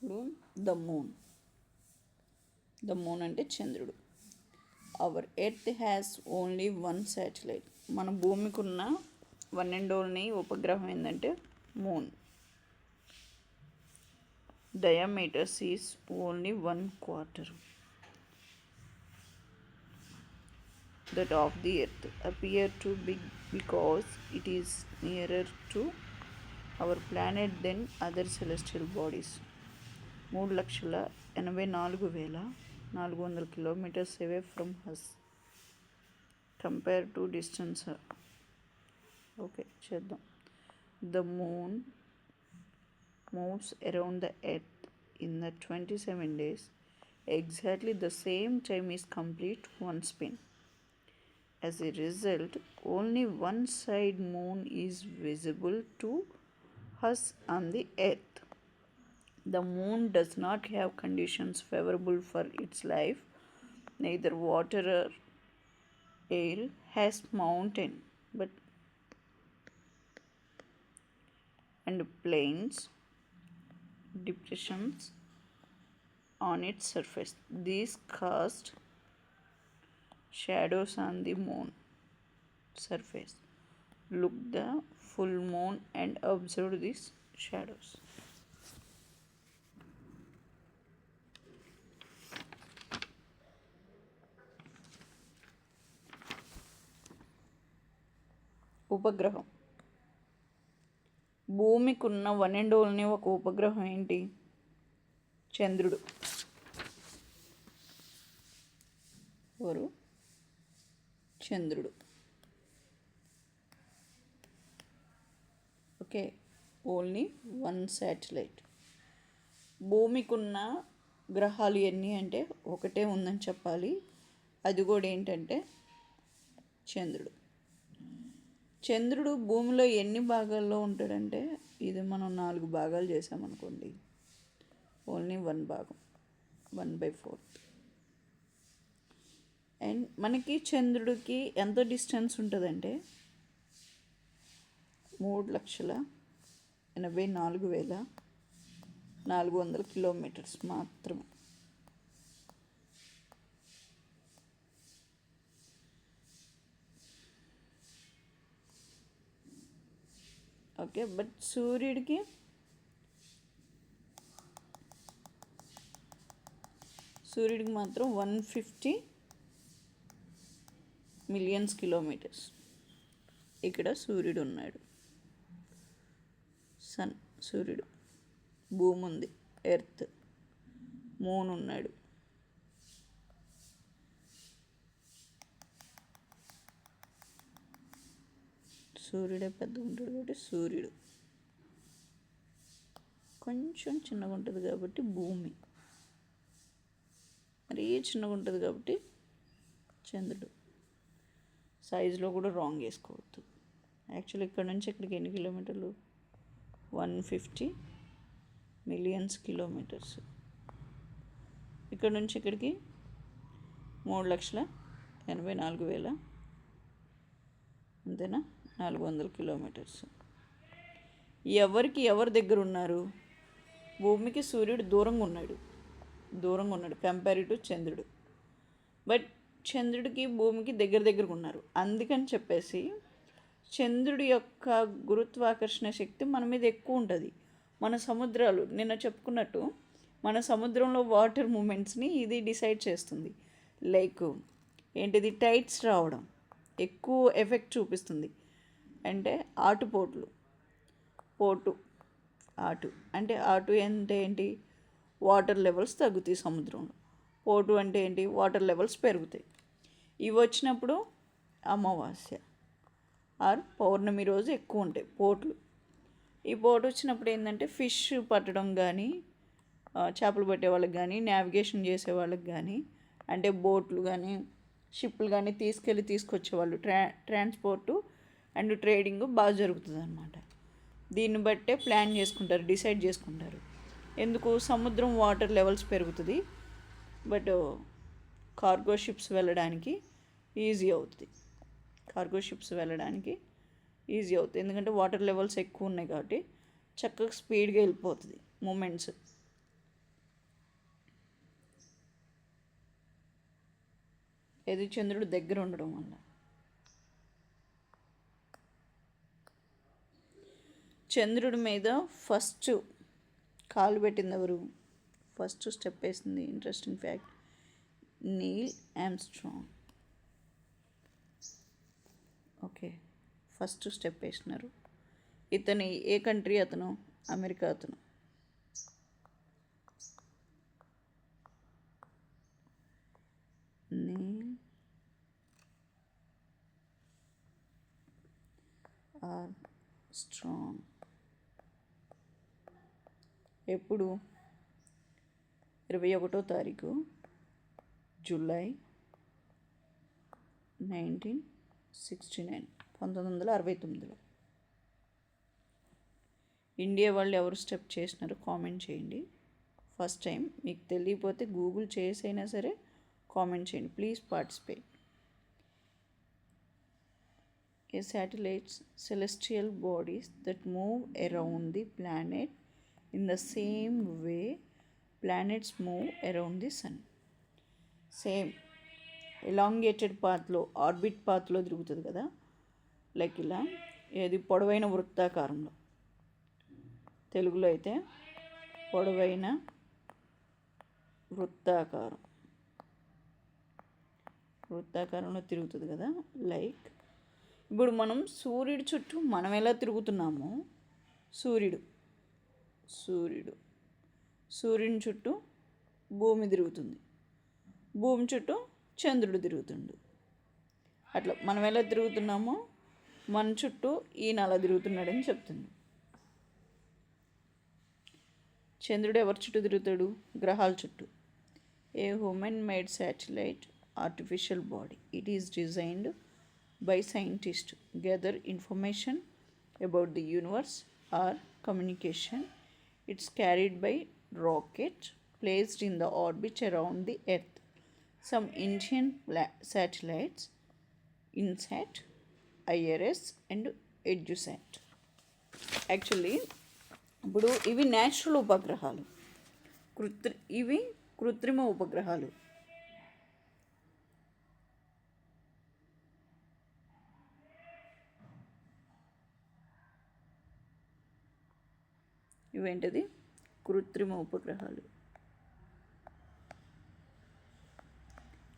ఇప్పుడు the moon అంటే చంద్రుడు. Hour earth has only one satellite. మన భూమికి ఉన్న వన్ అండ్ ఓన్లీ ఉపగ్రహం ఏంటంటే moon. Diameters is only 1/4 that of the earth. Appear too big because it is nearer to our planet than other celestial bodies. 3,84,400 kilometers away from us compared to distance. Okay, cheddam. The moon moves around the earth in the 27 days. Exactly the same time is complete one spin. As a result, only one side moon is visible to us on the earth. The moon does not have conditions favorable for its life, neither water or air, has mountain and plains, depressions on its surface. These cast shadows on the moon surface. Look the full moon and observe these shadows. ఉపగ్రహం. భూమికి ఉన్న one and only ఒక ఉపగ్రహం ఏంటి? చంద్రుడు. ఎవరు? చంద్రుడు. Okay, only one satellite. భూమికి ఉన్న గ్రహాలు ఎన్ని అంటే ఒకటే ఉందని చెప్పాలి. అది కూడా ఏంటంటే చంద్రుడు. చంద్రుడు భూమిలో ఎన్ని భాగాల్లో ఉంటాడంటే, ఇది మనం 4 భాగాలు చేసామనుకోండి, ఓన్లీ 1 భాగం, 1/4. అండ్ మనకి చంద్రుడికి ఎంత డిస్టెన్స్ ఉంటుందంటే 3,84,400 kilometers మాత్రమే. ఓకే, బట్ సూర్యుడికి మాత్రం 150 million kilometers. ఇక్కడ సూర్యుడు ఉన్నాడు, సూర్యుడు. భూమి ఉంది, ఎర్త్. మూన్ ఉన్నాడు. సూర్యుడే పెద్దగా ఉంటాడు కాబట్టి సూర్యుడు. కొంచెం చిన్నగా ఉంటుంది కాబట్టి భూమి. మరీ చిన్నగా ఉంటుంది కాబట్టి చంద్రుడు. సైజులో కూడా రాంగ్ వేసుకోవద్దు. యాక్చువల్లీ ఇక్కడ నుంచి ఇక్కడికి ఎన్ని కిలోమీటర్లు? 150 million kilometers. ఇక్కడ నుంచి ఇక్కడికి 3,84,000, అంతేనా, 400 kilometers. ఎవరి దగ్గర ఉన్నారు? భూమికి సూర్యుడు దూరంగా ఉన్నాడు కంపేర్ టు చంద్రుడు. బట్ చంద్రుడికి భూమికి దగ్గరగా ఉన్నారు. అందుకని చెప్పేసి చంద్రుడి యొక్క గురుత్వాకర్షణ శక్తి మన మీద ఎక్కువ ఉంటుంది. మన సముద్రాలు నిన్న చెప్పుకున్నట్టు, మన సముద్రంలో వాటర్ మూమెంట్స్ని ఇది డిసైడ్ చేస్తుంది. లైక్ ఏంటిది, టైడ్స్ రావడం ఎక్కువ ఎఫెక్ట్ చూపిస్తుంది. అంటే ఆటుపోట్లు. ఆటు అంటే ఏంటి, వాటర్ లెవెల్స్ తగ్గుతాయి సముద్రంలో. పోటు అంటే ఏంటి, వాటర్ లెవెల్స్ పెరుగుతాయి. ఇవి వచ్చినప్పుడు అమావాస్య ఆర్ పౌర్ణమి రోజు ఎక్కువ ఉంటాయి పోట్లు. ఈ పోటు వచ్చినప్పుడు ఏంటంటే ఫిష్ పట్టడం కానీ, చేపలు పట్టే వాళ్ళకి కానీ, నావిగేషన్ చేసే వాళ్ళకి కానీ, అంటే బోట్లు కానీ షిప్లు కానీ తీసుకొచ్చేవాళ్ళు, ట్రాన్స్పోర్టు అండ్ ట్రేడింగ్ బాగా జరుగుతుంది అన్నమాట. దీన్ని బట్టే ప్లాన్ చేసుకుంటారు, డిసైడ్ చేసుకుంటారు. ఎందుకు? సముద్రం వాటర్ లెవెల్స్ పెరుగుతుంది, బట్ కార్గో షిప్స్ వెళ్ళడానికి ఈజీ అవుతుంది. ఎందుకంటే వాటర్ లెవెల్స్ ఎక్కువ ఉన్నాయి కాబట్టి చక్కగా స్పీడ్గా వెళ్ళిపోతుంది మూమెంట్స్. ఏది చంద్రుడు దగ్గర ఉండడం వల్ల. చంద్రుడి మీద ఫస్ట్ కాలు పెట్టింది ఎవరు? ఫస్ట్ స్టెప్ వేసింది, interesting fact, Neel Armstrong. Okay, first step వేసినారు. ఇతని ఏ కంట్రీ అతను? అమెరికా అతను. నీల్ ఆర్మ్స్ట్రాంగ్. ఎప్పుడు? 21వ తారీఖు జూలై 1969, 1969లో. ఇండియా వాళ్ళు ఎవరు స్టెప్ చేసినారో కామెంట్ చేయండి. ఫస్ట్ టైం మీకు తెలియకపోతే గూగుల్ చేసైనా సరే కామెంట్ చేయండి. Please participate. A satellites celestial bodies that move around the planet in the same way planets move around the sun. Same elongated పాత్లో, ఆర్బిట్ పాత్లో తిరుగుతుంది కదా, లైక్ ఇలా. ఏది? పొడవైన వృత్తాకారంలో. తెలుగులో అయితే పొడవైన వృత్తాకారంలో తిరుగుతుంది కదా. లైక్ ఇప్పుడు మనం సూర్యుడి చుట్టూ మనం ఎలా తిరుగుతున్నామో, సూర్యుని చుట్టూ భూమి తిరుగుతుంది, భూమి చుట్టూ చంద్రుడు తిరుగుతుండు. అట్లా మనం ఎలా తిరుగుతున్నామో మన చుట్టూ ఈయన అలా తిరుగుతున్నాడని చెప్తుంది. చంద్రుడు ఎవరి చుట్టూ తిరుగుతాడు? గ్రహాల చుట్టూ. A human made satellite artificial body. It is designed by scientists to gather information about the universe or communication. It's carried by rocket placed in the orbit around the earth. Some Indian satellites, INSAT, IRS and EDUSAT. Actually ఇప్పుడు ఇవి natural ఉపగ్రహాలు, ఇవి కృత్రిమ ఉపగ్రహాలు. ఇవేంటిది? కృత్రిమ ఉపగ్రహాలు.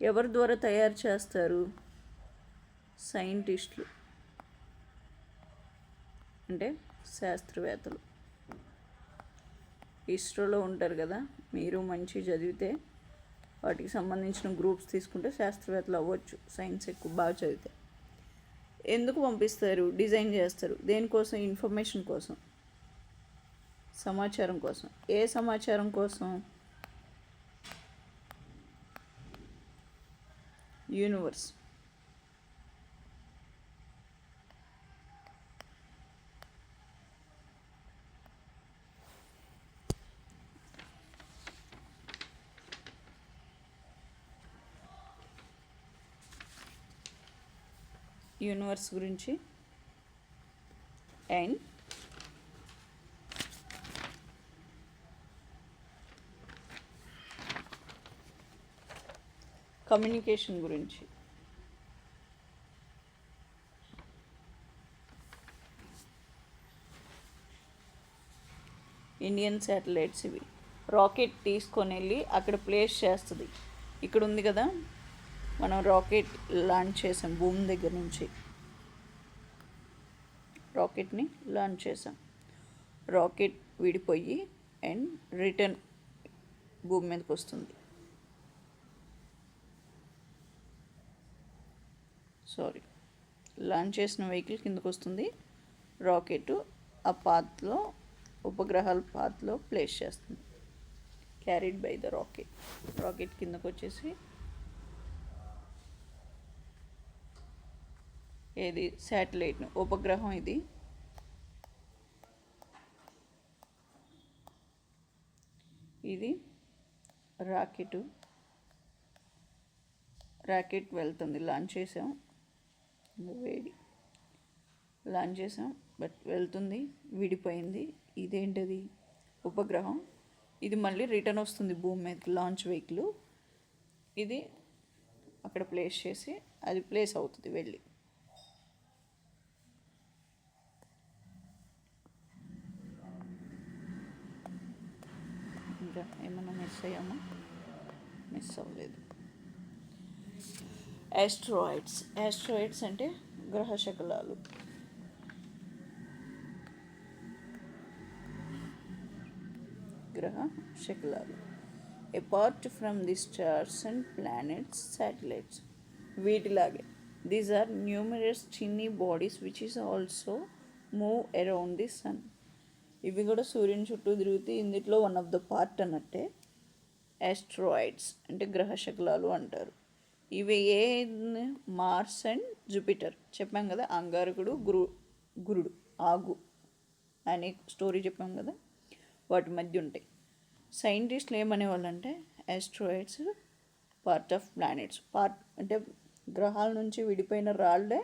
ఎవరి ద్వారా తయారు చేస్తారు? సైంటిస్టులు, అంటే శాస్త్రవేత్తలు. ఇస్రోలో ఉంటారు కదా, మీరు మంచి చదివితే వాటికి సంబంధించిన గ్రూప్స్ తీసుకుంటే శాస్త్రవేత్తలు అవ్వచ్చు, సైన్స్ ఎక్కువ బాగా చదివితే. ఎందుకు పంపిస్తారు? డిజైన్ చేస్తారు. దేనికోసం? ఇన్ఫర్మేషన్ కోసం, సమాచారం కోసం. ఏ సమాచారం కోసం? యూనివర్స్. యూనివర్స్ గురించి. అండ్ కమ్యూనికేషన్ గురించి. ఇండియన్ శాటిలైట్స్ ఇవి. రాకెట్ తీసుకొని వెళ్ళి అక్కడ ప్లేస్ చేస్తుంది. ఇక్కడ ఉంది కదా, మనం రాకెట్ లాంచ్ చేసాం భూమి దగ్గర నుంచి. రాకెట్ని లాంచ్ చేసాం. రాకెట్ విడిపోయి అండ్ రిటర్న్ భూమి మీదకి వస్తుంది. లాంచ్ చేసిన వెహికల్ కిందకు వస్తుంది. రాకెట్ ఆ పాత్లో, ఉపగ్రహాల పాత్లో ప్లేస్ చేస్తుంది. Carried by the rocket. Rocket కిందకు వచ్చేసి ఏది? శాటిలైట్ను, ఉపగ్రహం ఇది. ఇది రాకెట్ వెళ్తుంది. లాంచ్ చేసాం, లాంచ్ చేసాం, బట్ వెళ్తుంది, విడిపోయింది. ఇదేంటది? ఉపగ్రహం. ఇది మళ్ళీ రిటర్న్ వస్తుంది భూమి మీదకి, లాంచ్ వెహికల్. ఇది అక్కడ ప్లేస్ చేసి అది ప్లేస్ అవుతుంది వెళ్ళి. ఇంకా ఏమన్నా మిస్ అయ్యామా? మిస్ అవ్వలేదు. యాస్ట్రాయిడ్స్ అంటే గ్రహ శకలాలు. Apart from the stars and planets, satellites వీటిలాగే దీస్ ఆర్ న్యూమరస్ చిన్ని bodies which is also move around the sun. ఇవి కూడా సూర్యుని చుట్టూ తిరుగుతాయి. ఇందులో వన్ ఆఫ్ ద పార్ట్ అన్నట్టే యాస్ట్రాయిడ్స్ అంటే గ్రహ శకలాలు అంటారు. ఇవి మార్స్ అండ్ జూపిటర్ చెప్పాం కదా, అంగారకుడు గురుడు ఆగు అనే స్టోరీ చెప్పాం కదా, వాటి మధ్య ఉంటాయి. సైంటిస్టులు ఏమనేవాళ్ళంటే యాస్ట్రాయిడ్స్ పార్ట్ ఆఫ్ ప్లానెట్స్, అంటే గ్రహాల నుంచి విడిపోయిన రాళ్ళే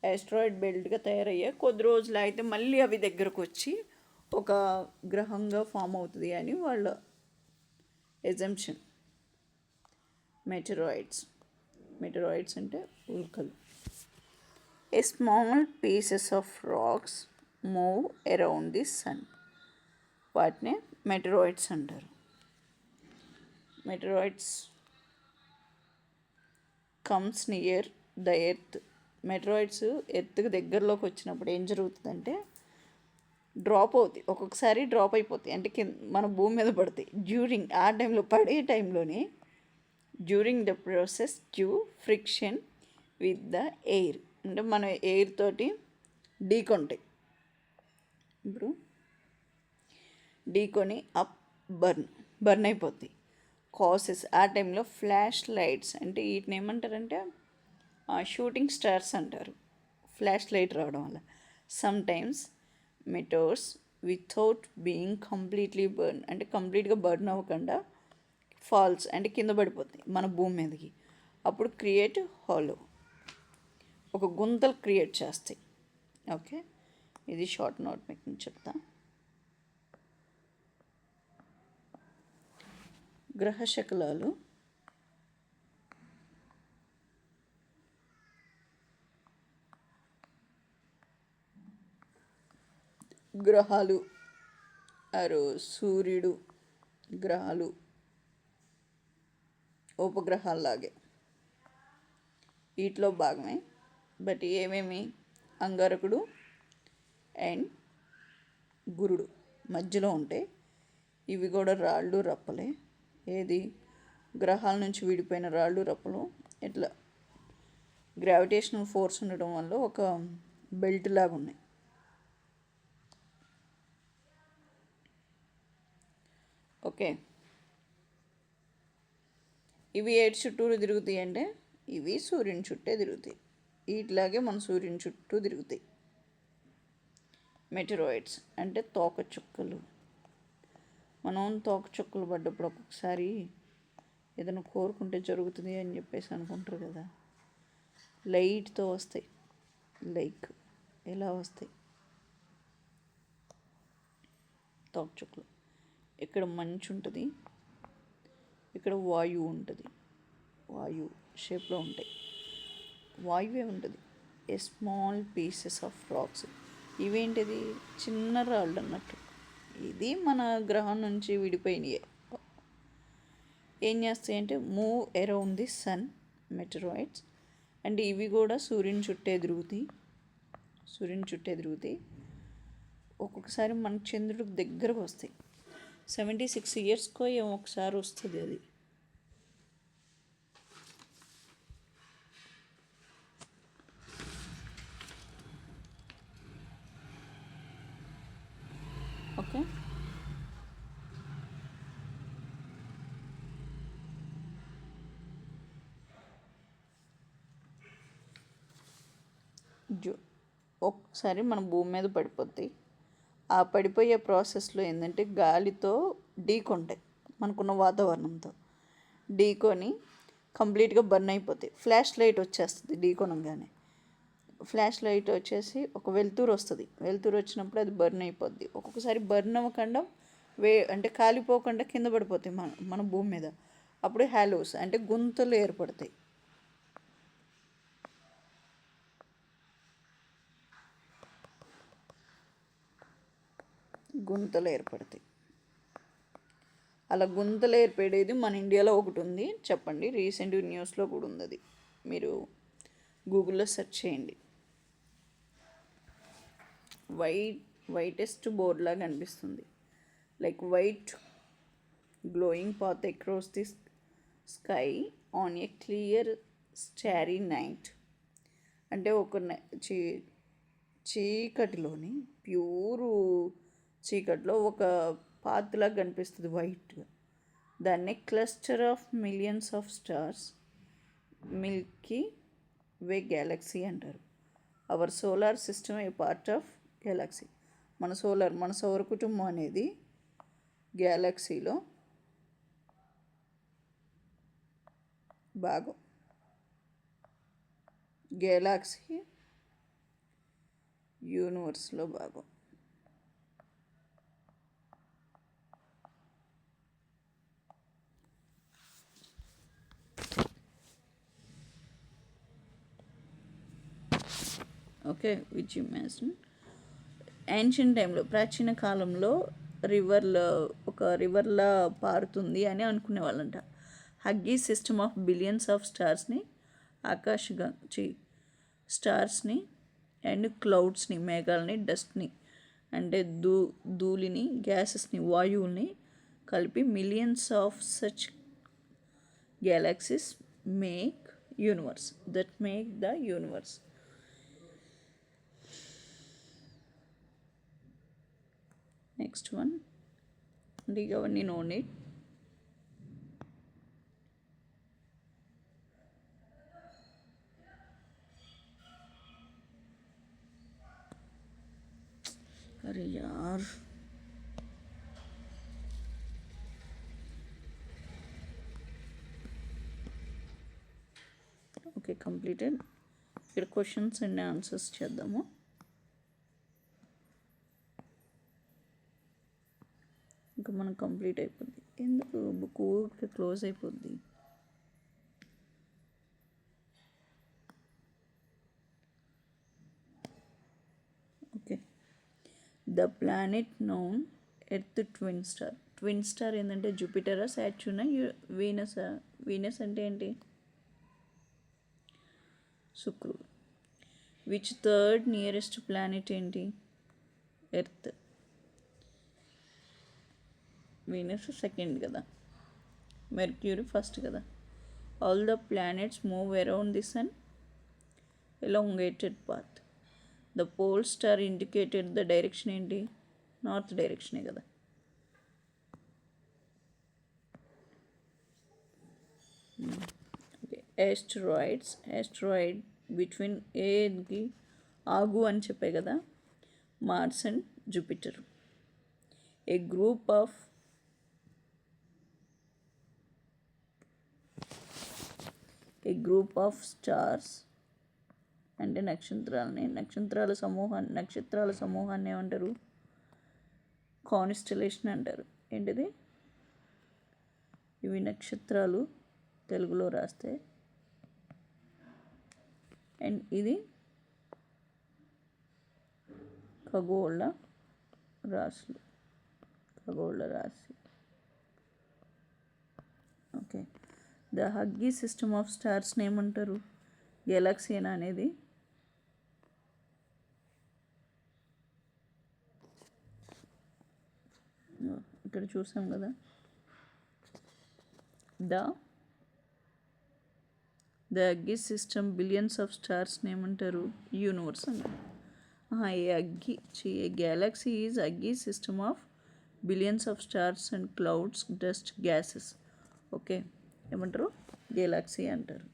యాస్ట్రాయిడ్ బెల్ట్గా తయారయ్యాయి. కొద్ది రోజులు అయితే మళ్ళీ అవి దగ్గరకు వచ్చి ఒక గ్రహంగా ఫామ్ అవుతుంది అని వాళ్ళ ఎజంప్షన్. మెటరాయిడ్స్ అంటే ఉల్కలు. A small pieces of rocks move around the sun. వాటిని మెటరాయిడ్స్ అంటారు. Meteoroids comes near the earth. Meteoroids ఎర్త్కి దగ్గరలోకి వచ్చినప్పుడు ఏం జరుగుతుందంటే డ్రాప్ అవుతాయి. ఒక్కొక్కసారి డ్రాప్ అయిపోతాయి, అంటే మన భూమి మీద పడతాయి. ఆ టైంలో పడే టైంలోనే during the process due friction with the air, అంటే మన ఎయిర్ తోటి ఢీకొంటాయి. ఇప్పుడు ఢీకొని బర్న్ అయిపోతాయి. కాసెస్ ఆ టైంలో ఫ్లాష్ లైట్స్, అంటే వీటిని ఏమంటారంటే షూటింగ్ స్టార్స్ అంటారు. ఫ్లాష్ లైట్ రావడం వల్ల sometimes meteors without being completely burn, అంటే కంప్లీట్గా బర్న్ అవ్వకుండా ఫాల్స్, అంటే కింద పడిపోతాయి మన భూమి మీదకి. అప్పుడు క్రియేట్ హాలో, ఒక గుంతలు క్రియేట్ చేస్తాయి. ఓకే, ఇది షార్ట్ నోట్ మీకు చెప్తా. గ్రహ శకలాలు గ్రహాలు సూర్యుడు, గ్రహాలు ఉపగ్రహాల్లాగే వీటిలో భాగమే. బట్ ఏమేమి అంగారకుడు అండ్ గురుడు మధ్యలో ఉంటాయి. ఇవి కూడా రాళ్ళు రప్పలే. ఏది గ్రహాల నుంచి విడిపోయిన రాళ్ళు రప్పలు ఇట్లా గ్రావిటేషనల్ ఫోర్స్ ఉండడం వల్ల ఒక బెల్ట్ లాగా ఉన్నాయి. ఓకే, ఇవి ఏడు చుట్టూరు తిరుగుతాయి అంటే ఇవి సూర్యుని చుట్టే తిరుగుతాయి. వీటిలాగే మన సూర్యుని చుట్టూ తిరుగుతాయి. మెటరాయిడ్స్ అంటే తోకచుక్కలు. మనం తోకచుక్కలు పడ్డప్పుడు ఒక్కొక్కసారి ఏదైనా కోరుకుంటే జరుగుతుంది అని చెప్పేసి అనుకుంటారు కదా, లైట్తో వస్తాయి. లైక్ ఎలా వస్తాయి తోకచుక్కలు. ఇక్కడ మంచు ఉంటుంది, ఇక్కడ వాయువు ఉంటుంది. వాయువు షేప్లో ఉంటాయి, వాయువే ఉంటుంది. A small pieces of rocks. ఇవేంటిది చిన్న రాళ్ళు అన్నట్టు. ఇది మన గ్రహం నుంచి విడిపోయినాయి. ఏం చేస్తాయంటే move around the sun, meteoroids. And ఇవి కూడా సూర్యుని చుట్టే తిరుగుతాయి. ఒక్కొక్కసారి మన చంద్రుడికి దగ్గరకు వస్తాయి. 76 ఇయర్స్కో ఏమో ఒకసారి వస్తుంది అది. ఓకే, ఒకసారి మన భూమి మీద పడిపోతాయి. ఆ పడిపోయే ప్రాసెస్లో ఏంటంటే గాలితో ఢీకొంటాయి, మనకున్న వాతావరణంతో ఢీకొని కంప్లీట్గా బర్న్ అయిపోతాయి. ఫ్లాష్ లైట్ వచ్చేస్తుంది ఢీకొనంగానే. ఫ్లాష్ లైట్ వచ్చేసి ఒక వెలుతురు వస్తుంది. వెలుతురు వచ్చినప్పుడు అది బర్న్ అయిపోద్ది. ఒక్కొక్కసారి బర్న్ అవ్వకుండా అంటే కాలిపోకుండా కింద పడిపోతాయి మన భూమి మీద. అప్పుడు హ్యాలోస్ అంటే గుంతలు ఏర్పడతాయి. గుంతలు ఏర్పడతాయి. అలా గుంతలు ఏర్పడేది మన ఇండియాలో ఒకటి ఉంది, చెప్పండి. రీసెంట్ న్యూస్లో కూడా ఉంది, అది మీరు గూగుల్లో సెర్చ్ చేయండి. వైటెస్ట్ బోర్డ్ లాగా అనిపిస్తుంది, like white glowing path across the sky on a clear starry night. అంటే ఒక చీకటిలోని ప్యూరు చీకటిలో ఒక పాత్ లాగా కనిపిస్తుంది వైట్గా. దాన్ని cluster of millions of stars, milky way galaxy అంటారు. Our solar system a part of galaxy. మన సౌర కుటుంబం అనేది గ్యాలక్సీలో భాగం. గెలాక్సీ యూనివర్స్లో భాగం. ఓకే, విచ్ ఇమాజిన్ ఏన్షియంట్ టైంలో, ప్రాచీన కాలంలో ఒక రివర్లా పారుతుంది అని అనుకునేవాళ్ళంట. Huge system of billions of స్టార్స్ని, స్టార్స్ని అండ్ క్లౌడ్స్ని, మేఘాలని, డస్ట్ని అంటే ధూళిని, గ్యాసెస్ని, వాయువుల్ని కలిపి millions of such galaxies make the universe. Next one, do you have any no need? अरे यार, ఓకే కంప్లీటెడ్. ఇక్కడ క్వశ్చన్స్ అండ్ ఆన్సర్స్ చేద్దాము. ఇంకా మనం కంప్లీట్ అయిపోద్ది. ఎందుకు బుక్ ఊరికే క్లోజ్ అయిపోద్ది? Okay, the planet known Earth twin star ఏంటంటే జూపిటరా, సాటర్న్, వీనస్ అంటే ఏంటి? శుక్రుడు. విచ్ థర్డ్ నియరెస్ట్ ప్లానెట్ ఏంటి? ఎర్త్. వీనస్ సెకండ్ కదా, మెర్క్యూరీ ఫస్ట్ కదా. All the planets move around the sun elongated path. The pole star indicated the direction ఏంటి? North డైరెక్షనే కదా. ఓకే, ఆస్ట్రాయిడ్ బిట్వీన్ ఏది ఆగు అని చెప్పే కదా, Mars and Jupiter. A group of stars అంటే నక్షత్రాల సమూహాన్ని ఏమంటారు? కాన్స్టలేషన్ అంటారు. ఏంటిది? ఇవి నక్షత్రాలు తెలుగులో రాస్తే. అండ్ ఇది ఖగోళ రాశి. Okay, the huge system of స్టార్స్ని ఏమంటారు? గెలాక్సీనా అనేది? ఇక్కడ చూసాం కదా, the huge system billions of స్టార్స్ని ఏమంటారు? యూనివర్స్ అన్నారు. A galaxy is huge system of billions of stars and clouds, dust, gases. Okay, ఏమంటారు? గెలాక్సీ అంటారు.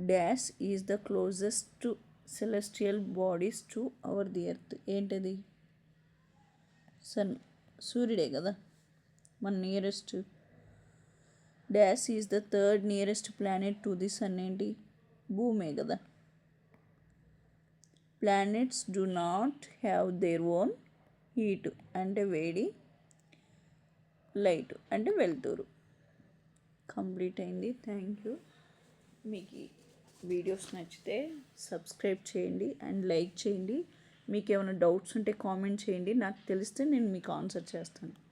Dash is the closest celestial bodies to our the earth. ఏంటది? సూర్యుడే కదా మన nearest. Dash is the third nearest planet to the sun ఏంటి? భూమే కదా. Planets do not have their own heat అంటే వేడి, లైట్ అంటే వెలుతురు. కంప్లీట్ అయింది. Thank you. మీకు ఈ వీడియోస్ నచ్చితే సబ్స్క్రైబ్ చేయండి అండ్ లైక్ చేయండి. మీకు ఏమైనా డౌట్స్ ఉంటే కామెంట్ చేయండి. నాకు తెలిస్తే నేను మీకు ఆన్సర్ చేస్తాను.